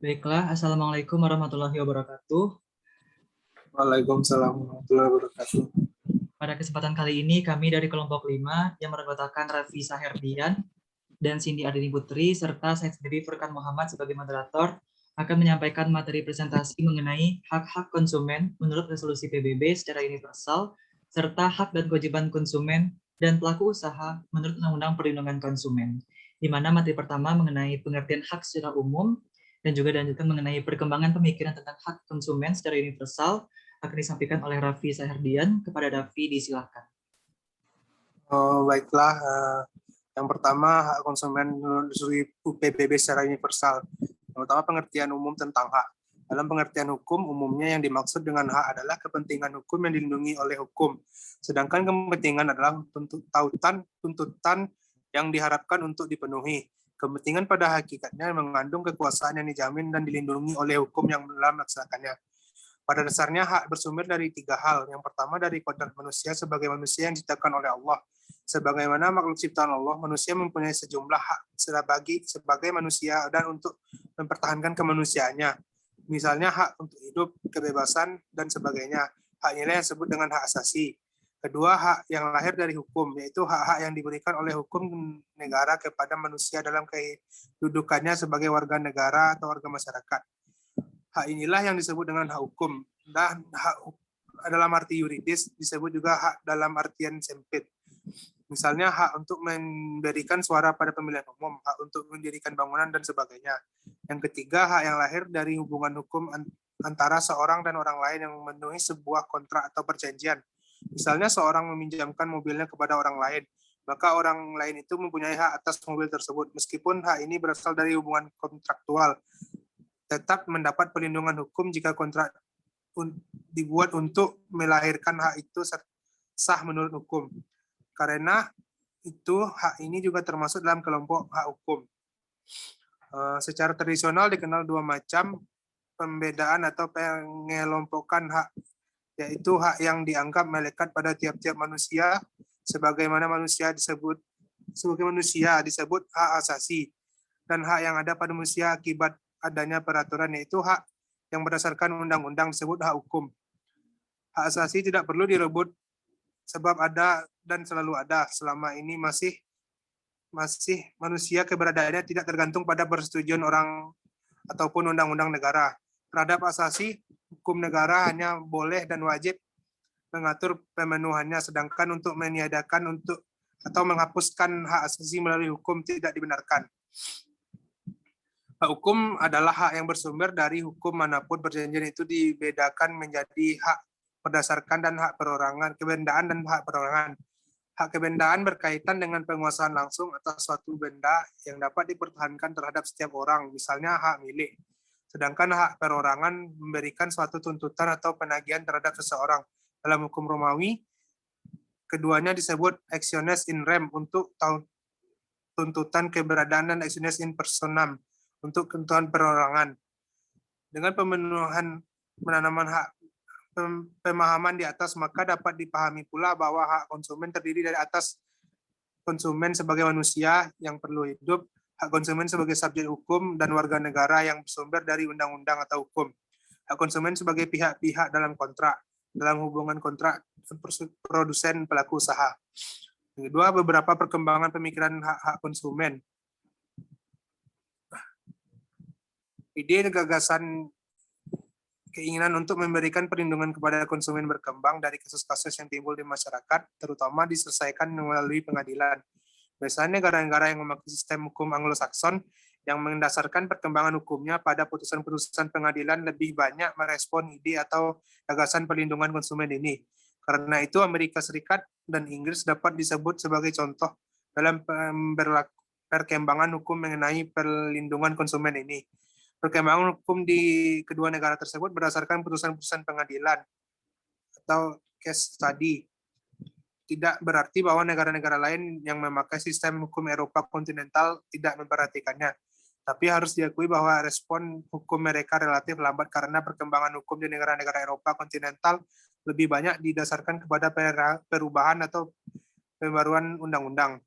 Baiklah, Assalamualaikum warahmatullahi wabarakatuh. Waalaikumsalam warahmatullahi wabarakatuh. Pada kesempatan kali ini, kami dari kelompok 5 yang beranggotakan Raffi Saherdian dan Cindy Ardini Putri, serta saya sendiri Furkan Muhammad sebagai moderator, akan menyampaikan materi presentasi mengenai hak-hak konsumen menurut resolusi PBB secara universal, serta hak dan kewajiban konsumen dan pelaku usaha menurut Undang-Undang Perlindungan Konsumen, di mana materi pertama mengenai pengertian hak secara umum, dan juga dilanjutkan mengenai perkembangan pemikiran tentang hak konsumen secara universal, akan disampaikan oleh Raffi Saherdian. Kepada Raffi, disilakan. Baiklah, yang pertama hak konsumen menurut PBB secara universal. Yang pertama pengertian umum tentang hak. Dalam pengertian hukum, umumnya yang dimaksud dengan hak adalah kepentingan hukum yang dilindungi oleh hukum. Sedangkan kepentingan adalah tuntutan yang diharapkan untuk dipenuhi. Kepentingan pada hakikatnya mengandung kekuasaan yang dijamin dan dilindungi oleh hukum yang dalam melaksanakannya. Pada dasarnya hak bersumber dari tiga hal. Yang pertama dari kodrat manusia sebagai manusia yang diciptakan oleh Allah. Sebagaimana makhluk ciptaan Allah, manusia mempunyai sejumlah hak sebagai manusia dan untuk mempertahankan kemanusiaannya. Misalnya hak untuk hidup, kebebasan, dan sebagainya. Hak inilah yang disebut dengan hak asasi. Kedua, hak yang lahir dari hukum, yaitu hak-hak yang diberikan oleh hukum negara kepada manusia dalam kedudukannya sebagai warga negara atau warga masyarakat. Hak inilah yang disebut dengan hak hukum. Dan hak dalam arti yuridis disebut juga hak dalam artian sempit. Misalnya hak untuk memberikan suara pada pemilihan umum, hak untuk mendirikan bangunan, dan sebagainya. Yang ketiga, hak yang lahir dari hubungan hukum antara seorang dan orang lain yang memenuhi sebuah kontrak atau perjanjian. Misalnya seorang meminjamkan mobilnya kepada orang lain, maka orang lain itu mempunyai hak atas mobil tersebut. Meskipun hak ini berasal dari hubungan kontraktual, tetap mendapat perlindungan hukum jika kontrak dibuat untuk melahirkan hak itu sah menurut hukum. Karena itu hak ini juga termasuk dalam kelompok hak hukum. Secara tradisional dikenal dua macam pembedaan atau pengelompokan hak, yaitu hak yang dianggap melekat pada tiap-tiap manusia, sebagaimana manusia disebut hak asasi, dan hak yang ada pada manusia akibat adanya peraturan, yaitu hak yang berdasarkan undang-undang disebut hak hukum. Hak asasi tidak perlu direbut sebab ada dan selalu ada. Selama ini masih manusia keberadaannya tidak tergantung pada persetujuan orang ataupun undang-undang negara. Terhadap asasi, hukum negara hanya boleh dan wajib mengatur pemenuhannya, sedangkan untuk meniadakan atau menghapuskan hak asasi melalui hukum tidak dibenarkan. Hak hukum adalah hak yang bersumber dari hukum manapun. Perjanjian itu dibedakan menjadi hak berdasarkan dan hak perorangan, kebendaan dan hak perorangan. Hak kebendaan berkaitan dengan penguasaan langsung atas suatu benda yang dapat dipertahankan terhadap setiap orang, misalnya hak milik. Sedangkan hak perorangan memberikan suatu tuntutan atau penagihan terhadap seseorang. Dalam hukum Romawi, keduanya disebut actiones in rem untuk tuntutan keberadaan dan actiones in personam untuk ketentuan perorangan. Dengan pemenuhan penanaman hak pemahaman di atas, maka dapat dipahami pula bahwa hak konsumen terdiri dari atas konsumen sebagai manusia yang perlu hidup, hak konsumen sebagai subjek hukum dan warga negara yang bersumber dari undang-undang atau hukum, hak konsumen sebagai pihak-pihak dalam kontrak, dalam hubungan kontrak produsen pelaku usaha. Yang kedua, beberapa perkembangan pemikiran hak-hak konsumen. Ide gagasan keinginan untuk memberikan perlindungan kepada konsumen berkembang dari kasus-kasus yang timbul di masyarakat, terutama diselesaikan melalui pengadilan. Biasanya negara-negara yang memakai sistem hukum Anglo-Saxon yang mendasarkan perkembangan hukumnya pada putusan-putusan pengadilan lebih banyak merespon ide atau gagasan perlindungan konsumen ini. Karena itu Amerika Serikat dan Inggris dapat disebut sebagai contoh dalam perkembangan hukum mengenai perlindungan konsumen ini. Perkembangan hukum di kedua negara tersebut berdasarkan putusan-putusan pengadilan atau case study. Tidak berarti bahwa negara-negara lain yang memakai sistem hukum Eropa kontinental tidak memperhatikannya. Tapi harus diakui bahwa respon hukum mereka relatif lambat karena perkembangan hukum di negara-negara Eropa kontinental lebih banyak didasarkan kepada perubahan atau pembaruan undang-undang.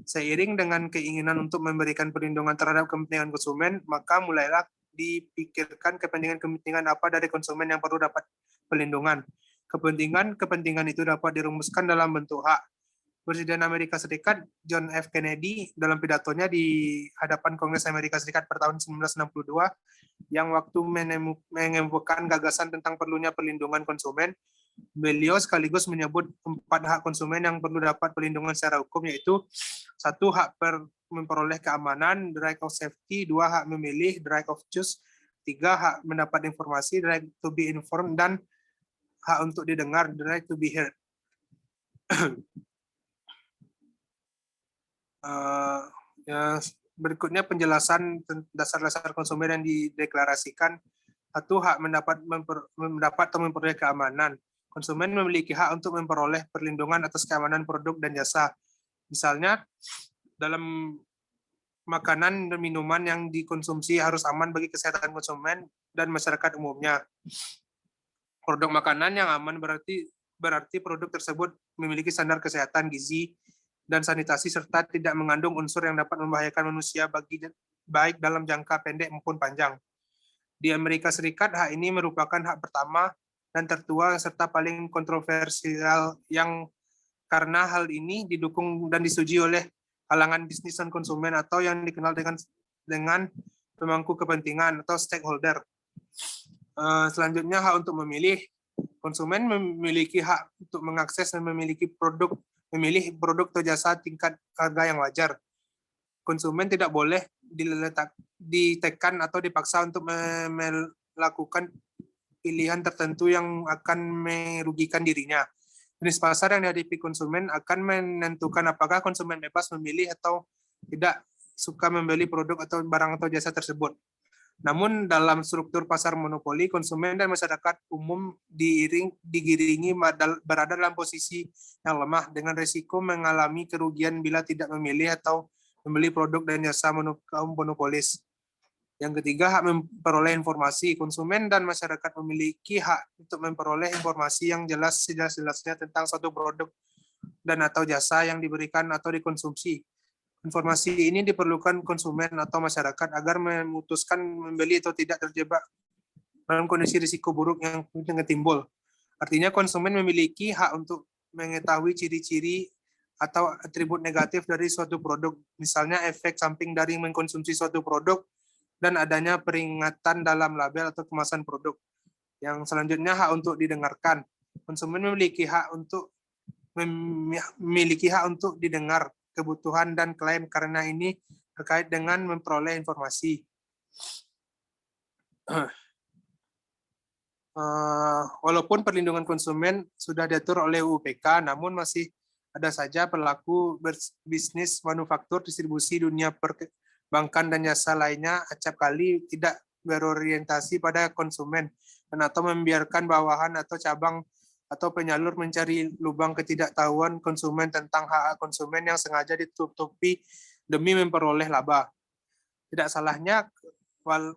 Seiring dengan keinginan untuk memberikan perlindungan terhadap kepentingan konsumen, maka mulailah dipikirkan kepentingan-kepentingan apa dari konsumen yang perlu dapat pelindungan. Kepentingan itu dapat dirumuskan dalam bentuk hak. Presiden Amerika Serikat John F. Kennedy dalam pidatonya di hadapan Kongres Amerika Serikat pada tahun 1962 yang waktu mengemukakan gagasan tentang perlunya perlindungan konsumen, beliau sekaligus menyebut 4 hak konsumen yang perlu dapat perlindungan secara hukum, yaitu 1. Hak memperoleh keamanan, the right of safety, 2. Hak memilih, the right of choose, 3. Hak mendapat informasi, the right to be informed, dan hak untuk didengar, the right to be heard. Berikutnya penjelasan dasar-dasar konsumen yang dideklarasikan. 1. Hak mendapat atau memperoleh keamanan. Konsumen memiliki hak untuk memperoleh perlindungan atas keamanan produk dan jasa. Misalnya, dalam makanan dan minuman yang dikonsumsi harus aman bagi kesehatan konsumen dan masyarakat umumnya. Produk makanan yang aman berarti produk tersebut memiliki standar kesehatan gizi dan sanitasi serta tidak mengandung unsur yang dapat membahayakan manusia baik dalam jangka pendek maupun panjang. Di Amerika Serikat, hak ini merupakan hak pertama dan tertua serta paling kontroversial yang karena hal ini didukung dan disetujui oleh kalangan bisnis dan konsumen atau yang dikenal dengan pemangku kepentingan atau stakeholder. Selanjutnya, hak untuk memilih. Konsumen memiliki hak untuk mengakses dan memilih produk atau jasa tingkat harga yang wajar. Konsumen tidak boleh ditekan atau dipaksa untuk melakukan pilihan tertentu yang akan merugikan dirinya. Jenis pasar yang dihadapi konsumen akan menentukan apakah konsumen bebas memilih atau tidak suka membeli produk atau barang atau jasa tersebut. Namun dalam struktur pasar monopoli, konsumen dan masyarakat umum digiringi berada dalam posisi yang lemah dengan risiko mengalami kerugian bila tidak memilih atau membeli produk dan jasa kaum monopolis. Yang ketiga, hak memperoleh informasi. Konsumen dan masyarakat memiliki hak untuk memperoleh informasi yang jelas-jelasnya tentang suatu produk dan atau jasa yang diberikan atau dikonsumsi. Informasi ini diperlukan konsumen atau masyarakat agar memutuskan membeli atau tidak terjebak dalam kondisi risiko buruk yang mungkin timbul. Artinya konsumen memiliki hak untuk mengetahui ciri-ciri atau atribut negatif dari suatu produk, misalnya efek samping dari mengkonsumsi suatu produk dan adanya peringatan dalam label atau kemasan produk. Yang selanjutnya, hak untuk didengarkan. Konsumen memiliki hak untuk didengar kebutuhan dan klaim karena ini terkait dengan memperoleh informasi. Walaupun perlindungan konsumen sudah diatur oleh UPK, namun masih ada saja pelaku bisnis manufaktur, distribusi, dunia perbankan dan jasa lainnya acap kali tidak berorientasi pada konsumen dan atau membiarkan bawahan atau cabang atau penyalur mencari lubang ketidaktahuan konsumen tentang hak konsumen yang sengaja ditutupi demi memperoleh laba. Tidak salahnya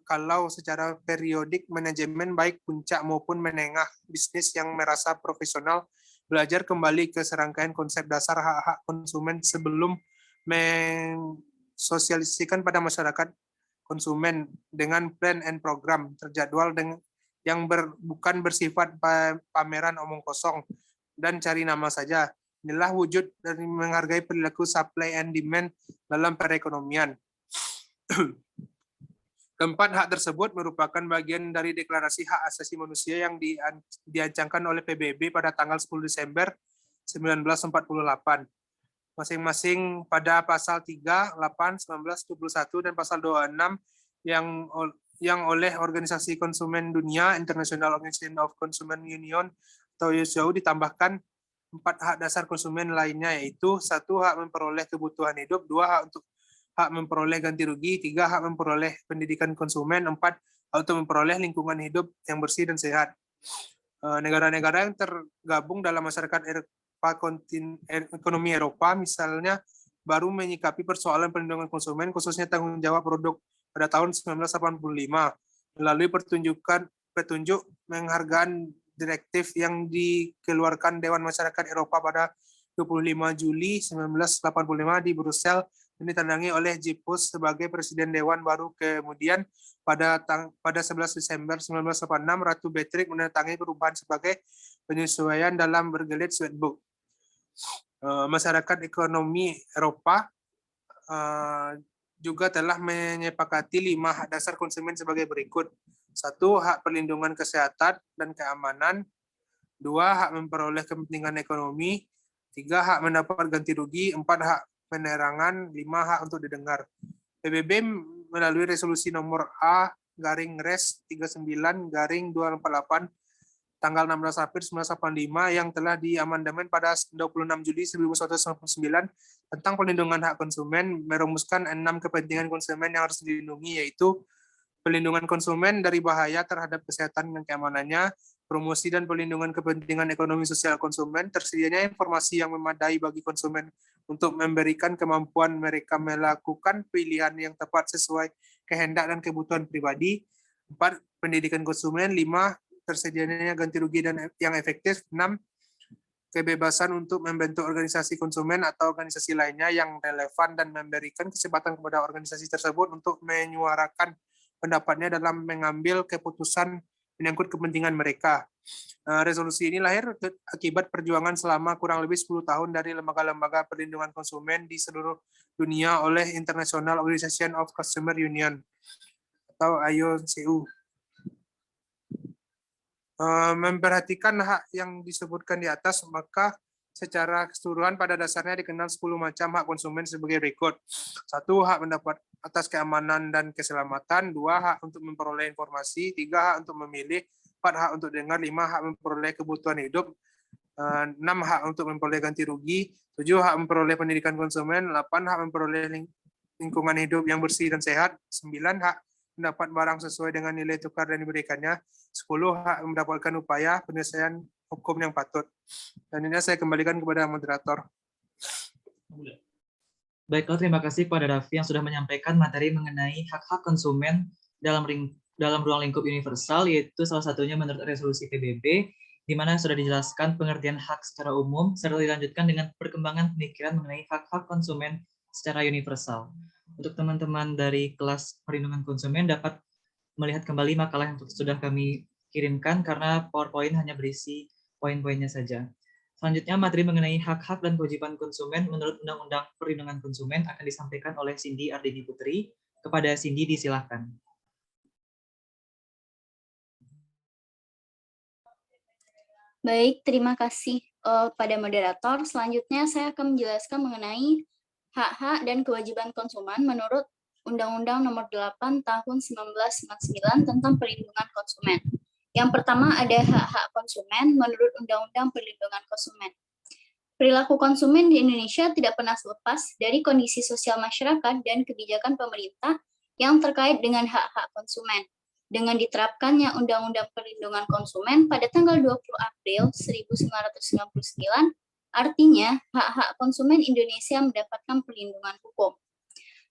kalau secara periodik manajemen baik puncak maupun menengah bisnis yang merasa profesional belajar kembali ke serangkaian konsep dasar hak-hak konsumen sebelum mensosialisasikan pada masyarakat konsumen dengan plan and program terjadwal yang bukan bersifat pameran omong kosong dan cari nama saja. Inilah wujud dari menghargai perilaku supply and demand dalam perekonomian. Keempat, hak tersebut merupakan bagian dari Deklarasi Hak Asasi Manusia yang diancangkan oleh PBB pada tanggal 10 Desember 1948. Masing-masing pada pasal 3, 8, 19, 21, dan pasal 26 yang oleh Organisasi Konsumen Dunia, International Organization of Consumer Union atau ILO ditambahkan 4 hak dasar konsumen lainnya, yaitu 1. Hak memperoleh kebutuhan hidup, 2. Hak memperoleh ganti rugi, 3. Hak memperoleh pendidikan konsumen, 4. Hak untuk memperoleh lingkungan hidup yang bersih dan sehat. Negara-negara yang tergabung dalam masyarakat ekonomi Eropa misalnya baru menyikapi persoalan perlindungan konsumen khususnya tanggung jawab produk pada tahun 1985 melalui petunjuk penghargaan direktif yang dikeluarkan Dewan Masyarakat Eropa pada 25 Juli 1985 di Brussel dan ditandangi oleh Jipus sebagai Presiden Dewan baru. Kemudian pada 11 Desember 1986, Ratu Beatrix menandatangani perubahan sebagai penyesuaian dalam Bergelet Sweetbook. Masyarakat ekonomi Eropa juga telah menyepakati 5 hak dasar konsumen sebagai berikut. 1. Hak perlindungan kesehatan dan keamanan. 2. Hak memperoleh kepentingan ekonomi. 3. Hak mendapat ganti rugi. 4. Hak penerangan. 5. Hak untuk didengar. PBB melalui resolusi nomor A/Res 39/248 tanggal 16 April 1985 yang telah diamandemen pada 26 Juli 1999 tentang pelindungan hak konsumen merumuskan 6 kepentingan konsumen yang harus dilindungi, yaitu pelindungan konsumen dari bahaya terhadap kesehatan dan keamanannya, promosi dan pelindungan kepentingan ekonomi sosial konsumen, tersedianya informasi yang memadai bagi konsumen untuk memberikan kemampuan mereka melakukan pilihan yang tepat sesuai kehendak dan kebutuhan pribadi. 4. Pendidikan konsumen. 5. Tersedianya ganti rugi dan yang efektif. 6. Kebebasan untuk membentuk organisasi konsumen atau organisasi lainnya yang relevan dan memberikan kesempatan kepada organisasi tersebut untuk menyuarakan pendapatnya dalam mengambil keputusan menyangkut kepentingan mereka. Resolusi ini lahir akibat perjuangan selama kurang lebih 10 tahun dari lembaga-lembaga perlindungan konsumen di seluruh dunia oleh International Organization of Consumer Union atau IOCU. Memperhatikan hak yang disebutkan di atas, maka secara keseluruhan pada dasarnya dikenal 10 macam hak konsumen sebagai berikut. 1. Hak mendapat atas keamanan dan keselamatan. 2. Hak untuk memperoleh informasi. 3. Hak untuk memilih. 4. Hak untuk dengar. 5. Hak memperoleh kebutuhan hidup. 6. Hak untuk memperoleh ganti rugi. 7. Hak memperoleh pendidikan konsumen. 8. Hak memperoleh lingkungan hidup yang bersih dan sehat. 9. Hak mendapat barang sesuai dengan nilai tukar dan diberikannya. 10. Hak mendapatkan upaya penyelesaian hukum yang patut. Dan ini saya kembalikan kepada moderator. Baiklah, terima kasih kepada Raffi yang sudah menyampaikan materi mengenai hak-hak konsumen dalam ruang lingkup universal, yaitu salah satunya menurut resolusi PBB, di mana sudah dijelaskan pengertian hak secara umum, serta dilanjutkan dengan perkembangan pemikiran mengenai hak-hak konsumen secara universal. Untuk teman-teman dari kelas perlindungan konsumen dapat melihat kembali makalah yang sudah kami kirimkan karena PowerPoint hanya berisi poin-poinnya saja. Selanjutnya, materi mengenai hak-hak dan kewajiban konsumen menurut Undang-Undang Perlindungan Konsumen akan disampaikan oleh Cindy Ardini Putri. Kepada Cindy, disilahkan. Baik, terima kasih pada moderator. Selanjutnya, saya akan menjelaskan mengenai hak-hak dan kewajiban konsumen menurut Undang-Undang Nomor 8 Tahun 1999 tentang Perlindungan Konsumen. Yang pertama ada hak-hak konsumen menurut Undang-Undang Perlindungan Konsumen. Perilaku konsumen di Indonesia tidak pernah lepas dari kondisi sosial masyarakat dan kebijakan pemerintah yang terkait dengan hak-hak konsumen. Dengan diterapkannya Undang-Undang Perlindungan Konsumen pada tanggal 20 April 1999, artinya hak-hak konsumen Indonesia mendapatkan perlindungan hukum.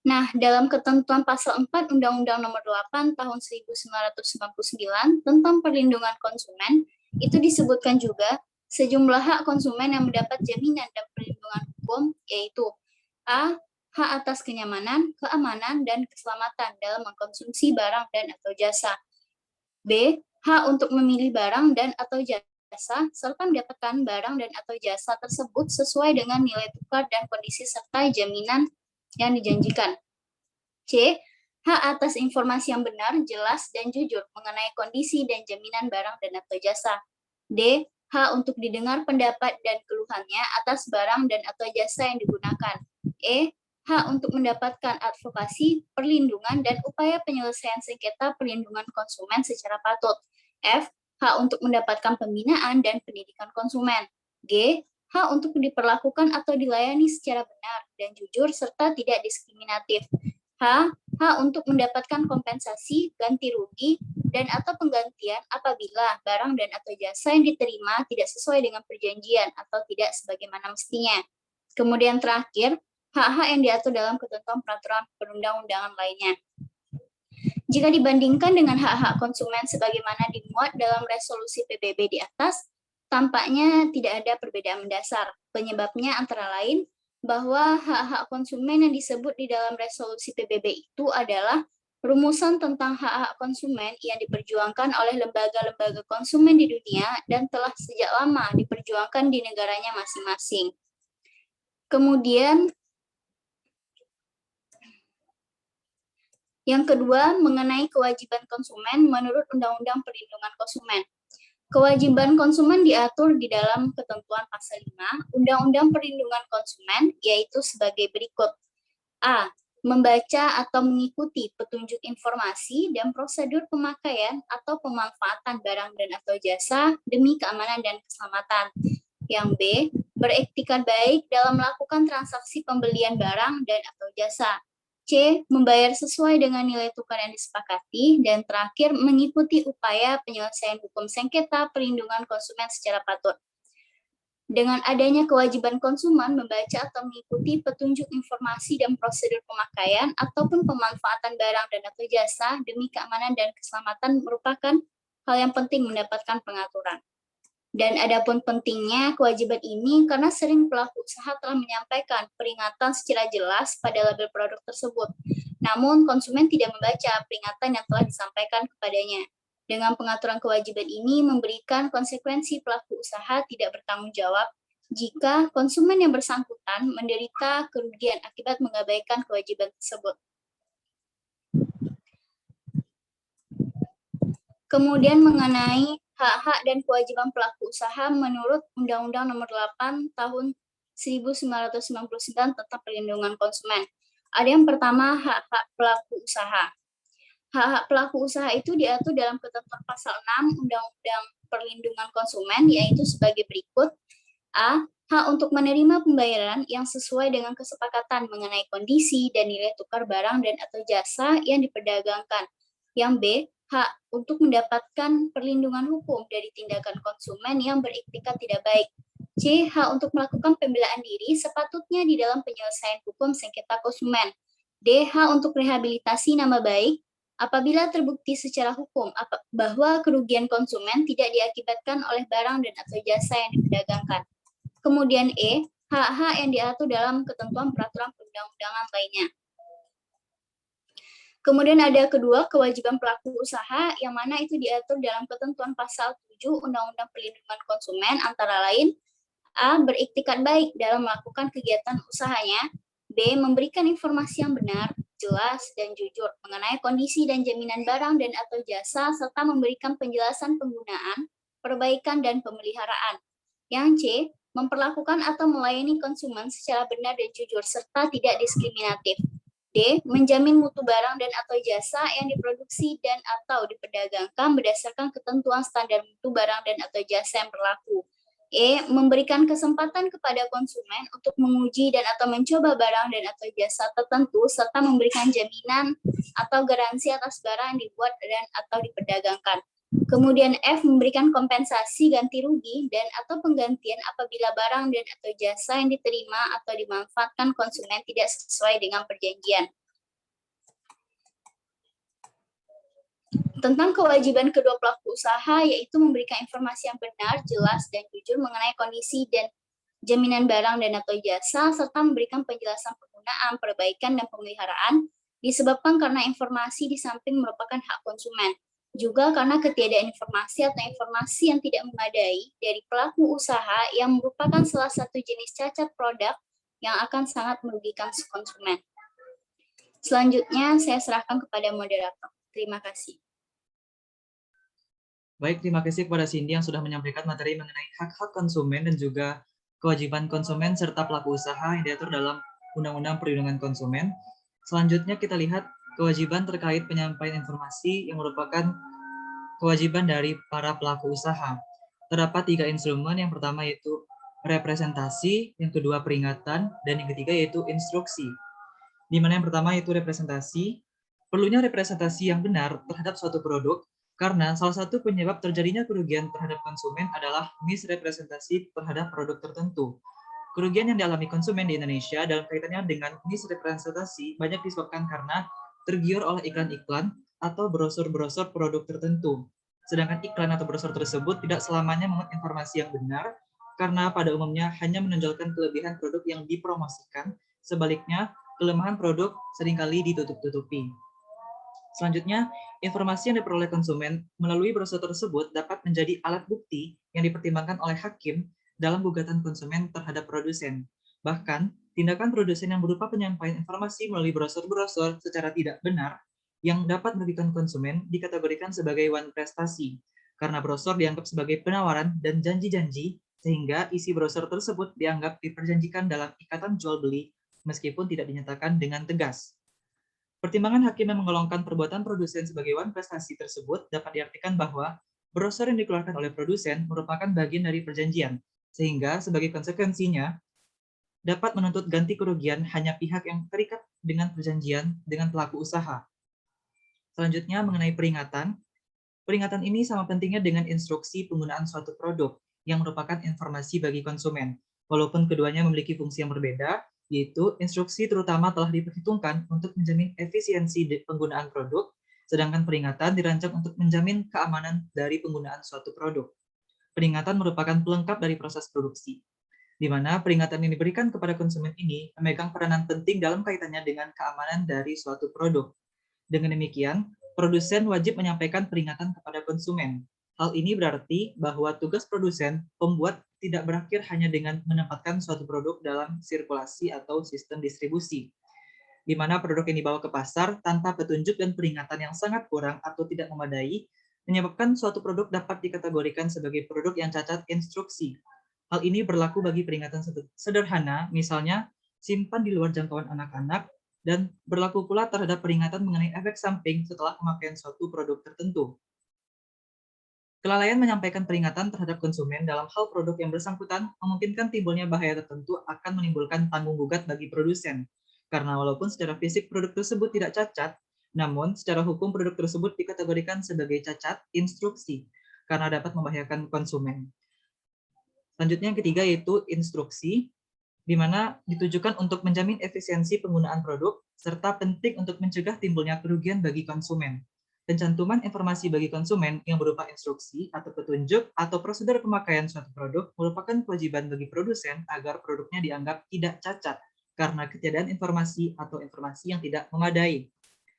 Nah, dalam ketentuan pasal 4 Undang-Undang Nomor 8 Tahun 1999 tentang perlindungan konsumen, itu disebutkan juga sejumlah hak konsumen yang mendapat jaminan dan perlindungan hukum, yaitu A. Hak atas kenyamanan, keamanan, dan keselamatan dalam mengkonsumsi barang dan atau jasa. B. Hak untuk memilih barang dan atau jasa, serta mendapatkan barang dan atau jasa tersebut sesuai dengan nilai tukar dan kondisi serta jaminan yang dijanjikan. C. Hak atas informasi yang benar, jelas, dan jujur mengenai kondisi dan jaminan barang dan atau jasa. D. Hak untuk didengar pendapat dan keluhannya atas barang dan atau jasa yang digunakan. E. Hak untuk mendapatkan advokasi, perlindungan, dan upaya penyelesaian sengketa perlindungan konsumen secara patut. F. Hak untuk mendapatkan pembinaan dan pendidikan konsumen. G. Hak untuk diperlakukan atau dilayani secara benar dan jujur serta tidak diskriminatif. H. Hak untuk mendapatkan kompensasi, ganti rugi, dan atau penggantian apabila barang dan atau jasa yang diterima tidak sesuai dengan perjanjian atau tidak sebagaimana mestinya. Kemudian terakhir, hak-hak yang diatur dalam ketentuan peraturan perundang-undangan lainnya. Jika dibandingkan dengan hak-hak konsumen sebagaimana dimuat dalam resolusi PBB di atas, tampaknya tidak ada perbedaan mendasar. Penyebabnya antara lain, bahwa hak-hak konsumen yang disebut di dalam resolusi PBB itu adalah rumusan tentang hak-hak konsumen yang diperjuangkan oleh lembaga-lembaga konsumen di dunia dan telah sejak lama diperjuangkan di negaranya masing-masing. Kemudian, yang kedua, mengenai kewajiban konsumen menurut Undang-Undang Perlindungan Konsumen. Kewajiban konsumen diatur di dalam ketentuan pasal 5 Undang-Undang Perlindungan Konsumen, yaitu sebagai berikut. A. Membaca atau mengikuti petunjuk informasi dan prosedur pemakaian atau pemanfaatan barang dan atau jasa demi keamanan dan keselamatan. Yang B. Beretika baik dalam melakukan transaksi pembelian barang dan atau jasa. C. Membayar sesuai dengan nilai tukar yang disepakati. Dan terakhir, mengikuti upaya penyelesaian hukum sengketa perlindungan konsumen secara patut. Dengan adanya kewajiban konsumen membaca atau mengikuti petunjuk informasi dan prosedur pemakaian ataupun pemanfaatan barang dan atau jasa demi keamanan dan keselamatan merupakan hal yang penting mendapatkan pengaturan. Dan adapun pentingnya kewajiban ini karena sering pelaku usaha telah menyampaikan peringatan secara jelas pada label produk tersebut. Namun konsumen tidak membaca peringatan yang telah disampaikan kepadanya. Dengan pengaturan kewajiban ini memberikan konsekuensi pelaku usaha tidak bertanggung jawab jika konsumen yang bersangkutan menderita kerugian akibat mengabaikan kewajiban tersebut. Kemudian mengenai hak-hak dan kewajiban pelaku usaha menurut Undang-Undang Nomor 8 Tahun 1999 tentang Perlindungan Konsumen. Ada yang pertama, hak-hak pelaku usaha. Hak-hak pelaku usaha itu diatur dalam ketentuan pasal 6 Undang-Undang Perlindungan Konsumen, yaitu sebagai berikut. A. Hak untuk menerima pembayaran yang sesuai dengan kesepakatan mengenai kondisi dan nilai tukar barang dan atau jasa yang diperdagangkan. Yang B. Hak untuk mendapatkan perlindungan hukum dari tindakan konsumen yang beriktikat tidak baik. C. Hak untuk melakukan pembelaan diri sepatutnya di dalam penyelesaian hukum sengketa konsumen. D. Hak untuk rehabilitasi nama baik apabila terbukti secara hukum bahwa kerugian konsumen tidak diakibatkan oleh barang dan atau jasa yang diperdagangkan. Kemudian E, hak-hak yang diatur dalam ketentuan peraturan perundang-undangan lainnya. Kemudian ada kedua, kewajiban pelaku usaha yang mana itu diatur dalam ketentuan pasal 7 Undang-Undang Perlindungan Konsumen antara lain A, beriktikat baik dalam melakukan kegiatan usahanya. B, memberikan informasi yang benar, jelas, dan jujur mengenai kondisi dan jaminan barang dan atau jasa, serta memberikan penjelasan penggunaan, perbaikan, dan pemeliharaan. Yang C, memperlakukan atau melayani konsumen secara benar dan jujur, serta tidak diskriminatif. D, menjamin mutu barang dan atau jasa yang diproduksi dan atau diperdagangkan berdasarkan ketentuan standar mutu barang dan atau jasa yang berlaku. E, memberikan kesempatan kepada konsumen untuk menguji dan atau mencoba barang dan atau jasa tertentu serta memberikan jaminan atau garansi atas barang yang dibuat dan atau diperdagangkan. Kemudian F, memberikan kompensasi ganti rugi dan atau penggantian apabila barang dan atau jasa yang diterima atau dimanfaatkan konsumen tidak sesuai dengan perjanjian. Tentang kewajiban kedua pelaku usaha, yaitu memberikan informasi yang benar, jelas, dan jujur mengenai kondisi dan jaminan barang dan atau jasa, serta memberikan penjelasan penggunaan, perbaikan, dan pemeliharaan, disebabkan karena informasi di samping merupakan hak konsumen. Juga karena ketiadaan informasi atau informasi yang tidak memadai dari pelaku usaha yang merupakan salah satu jenis cacat produk yang akan sangat merugikan konsumen. Selanjutnya, saya serahkan kepada moderator. Terima kasih. Baik, terima kasih kepada Cindy yang sudah menyampaikan materi mengenai hak-hak konsumen dan juga kewajiban konsumen serta pelaku usaha yang diatur dalam Undang-Undang Perlindungan Konsumen. Selanjutnya kita lihat kewajiban terkait penyampaian informasi yang merupakan kewajiban dari para pelaku usaha. Terdapat 3 instrumen, yang pertama yaitu representasi, yang kedua peringatan, dan yang ketiga yaitu instruksi. Di mana yang pertama yaitu representasi. Perlunya representasi yang benar terhadap suatu produk karena salah satu penyebab terjadinya kerugian terhadap konsumen adalah misrepresentasi terhadap produk tertentu. Kerugian yang dialami konsumen di Indonesia dalam kaitannya dengan misrepresentasi banyak disebabkan karena tergiur oleh iklan-iklan atau brosur-brosur produk tertentu. Sedangkan iklan atau brosur tersebut tidak selamanya memuat informasi yang benar karena pada umumnya hanya menonjolkan kelebihan produk yang dipromosikan, sebaliknya kelemahan produk seringkali ditutup-tutupi. Selanjutnya, informasi yang diperoleh konsumen melalui brosur tersebut dapat menjadi alat bukti yang dipertimbangkan oleh hakim dalam gugatan konsumen terhadap produsen. Bahkan, tindakan produsen yang berupa penyampaian informasi melalui brosur-brosur secara tidak benar yang dapat merugikan konsumen dikategorikan sebagai wan prestasi, karena brosur dianggap sebagai penawaran dan janji-janji, sehingga isi brosur tersebut dianggap diperjanjikan dalam ikatan jual-beli meskipun tidak dinyatakan dengan tegas. Pertimbangan hakim yang menggolongkan perbuatan produsen sebagai wan prestasi tersebut dapat diartikan bahwa brosur yang dikeluarkan oleh produsen merupakan bagian dari perjanjian, sehingga sebagai konsekuensinya dapat menuntut ganti kerugian hanya pihak yang terikat dengan perjanjian dengan pelaku usaha. Selanjutnya mengenai peringatan. Peringatan ini sama pentingnya dengan instruksi penggunaan suatu produk yang merupakan informasi bagi konsumen. Walaupun keduanya memiliki fungsi yang berbeda, yaitu instruksi terutama telah diperhitungkan untuk menjamin efisiensi penggunaan produk, sedangkan peringatan dirancang untuk menjamin keamanan dari penggunaan suatu produk. Peringatan merupakan pelengkap dari proses produksi, di mana peringatan yang diberikan kepada konsumen ini memegang peranan penting dalam kaitannya dengan keamanan dari suatu produk. Dengan demikian, produsen wajib menyampaikan peringatan kepada konsumen. Hal ini berarti bahwa tugas produsen pembuat tidak berakhir hanya dengan menempatkan suatu produk dalam sirkulasi atau sistem distribusi, di mana produk yang dibawa ke pasar tanpa petunjuk dan peringatan yang sangat kurang atau tidak memadai, menyebabkan suatu produk dapat dikategorikan sebagai produk yang cacat instruksi. Hal ini berlaku bagi peringatan sederhana, misalnya simpan di luar jangkauan anak-anak, dan berlaku pula terhadap peringatan mengenai efek samping setelah pemakaian suatu produk tertentu. Kelalaian menyampaikan peringatan terhadap konsumen dalam hal produk yang bersangkutan memungkinkan timbulnya bahaya tertentu akan menimbulkan tanggung gugat bagi produsen. Karena walaupun secara fisik produk tersebut tidak cacat, namun secara hukum produk tersebut dikategorikan sebagai cacat instruksi karena dapat membahayakan konsumen. Selanjutnya yang ketiga yaitu instruksi, di mana ditujukan untuk menjamin efisiensi penggunaan produk, serta penting untuk mencegah timbulnya kerugian bagi konsumen. Pencantuman informasi bagi konsumen yang berupa instruksi atau petunjuk atau prosedur pemakaian suatu produk merupakan kewajiban bagi produsen agar produknya dianggap tidak cacat karena ketiadaan informasi atau informasi yang tidak memadai.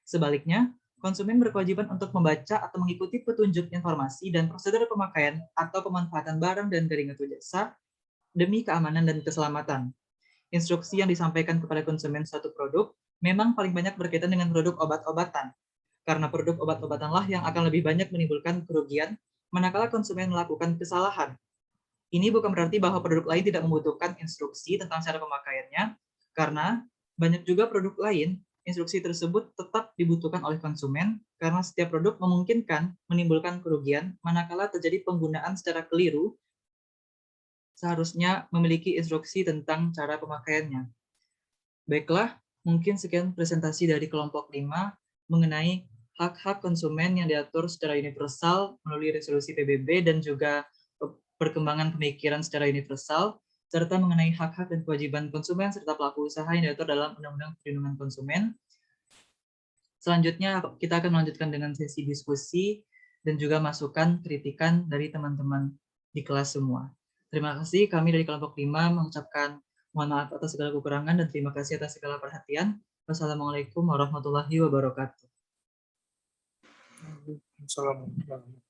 Sebaliknya, konsumen berkewajiban untuk membaca atau mengikuti petunjuk informasi dan prosedur pemakaian atau pemanfaatan barang dan jaringan jasa demi keamanan dan keselamatan. Instruksi yang disampaikan kepada konsumen suatu produk memang paling banyak berkaitan dengan produk obat-obatan, karena produk obat-obatanlah yang akan lebih banyak menimbulkan kerugian manakala konsumen melakukan kesalahan. Ini bukan berarti bahwa produk lain tidak membutuhkan instruksi tentang cara pemakaiannya, karena banyak juga produk lain instruksi tersebut tetap dibutuhkan oleh konsumen karena setiap produk memungkinkan menimbulkan kerugian manakala terjadi penggunaan secara keliru, seharusnya memiliki instruksi tentang cara pemakaiannya. Baiklah, mungkin sekian presentasi dari kelompok 5 mengenai hak-hak konsumen yang diatur secara universal melalui resolusi PBB dan juga perkembangan pemikiran secara universal, serta mengenai hak-hak dan kewajiban konsumen serta pelaku usaha yang diatur dalam Undang-Undang Perlindungan Konsumen. Selanjutnya kita akan melanjutkan dengan sesi diskusi dan juga masukan kritikan dari teman-teman di kelas semua. Terima kasih, kami dari kelompok 5 mengucapkan mohon maaf atas segala kekurangan dan terima kasih atas segala perhatian. Wassalamualaikum warahmatullahi wabarakatuh. Assalamualaikum.